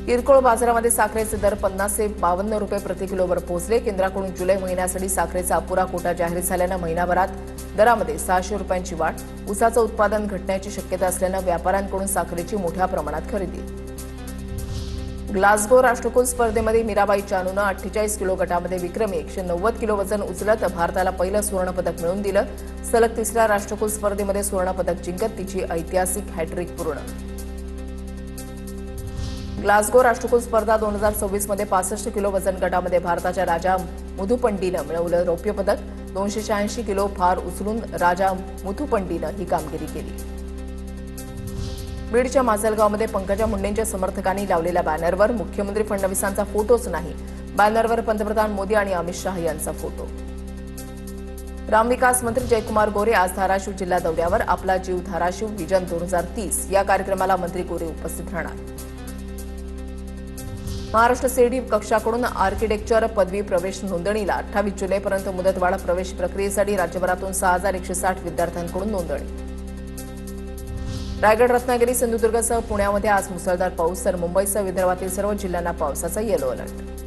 किरकोळ बाजारामध्ये साखरेचे दर 50 ते 52 रुपये प्रति किलोवर पोहोचले। केंद्राकडून जुलै महिन्यासाठी साखरेचा अपुरा कोटा जाहीर झाल्याने महिनाभरात दरामध्ये 600 रुपयांची वाढ। ऊसाचं उत्पादन घटण्याची शक्यता असल्याने व्यापाऱ्यांकडून साखरेची मोठ्या प्रमाणात खरेदी। ग्लासगो राष्ट्रकुल स्पर्धेमध्ये मीराबाई चानूनं 48 किलो गटामध्ये विक्रमी 190 किलो वजन उचलत भारताला पहिलं सुवर्णपदक मिळवून दिलं। सलग तिसऱ्या राष्ट्रकुल स्पर्धेमध्ये सुवर्णपदक जिंकत तिची ऐतिहासिक हॅट्रिक पूर्ण। ग्लासगो राष्ट्रकुल स्पर्धा 2026 मध्ये 65 किलो वजन गटामध्ये भारताच्या राजा मुथुपंडीनं मिळवलं रौप्य पदक। 286 किलो भार उचलून राजा मुथुपंडीनं ही कामगिरी केली। बीडच्या माजलगावमध्ये पंकजा मुंडेंच्या समर्थकांनी लावलेल्या बॅनरवर मुख्यमंत्री फडणवीसांचा फोटोच नाही, बॅनरवर पंतप्रधान मोदी आणि अमित शहा यांचा फोटो। ग्रामविकास मंत्री जयकुमार गोरे आज धाराशिव जिल्हा दौऱ्यावर। आपला जीव धाराशिव विजन 2030 या कार्यक्रमाला मंत्री गोरे उपस्थित राहणार। महाराष्ट्र सीईटी कक्षाकडून आर्किटेक्चर पदवी प्रवेश नोंदणीला 28 जुलैपर्यंत मुदतवाढ। प्रवेश प्रक्रियेसाठी राज्यभरातून 6160 विद्यार्थ्यांकडून नोंदणी। रायगड, रत्नागिरी, सिंधुदुर्गसह पुण्यामध्ये आज मुसळधार पाऊस, तर मुंबईसह विदर्भातील सर्व जिल्ह्यांना पावसाचा येलो अलर्ट।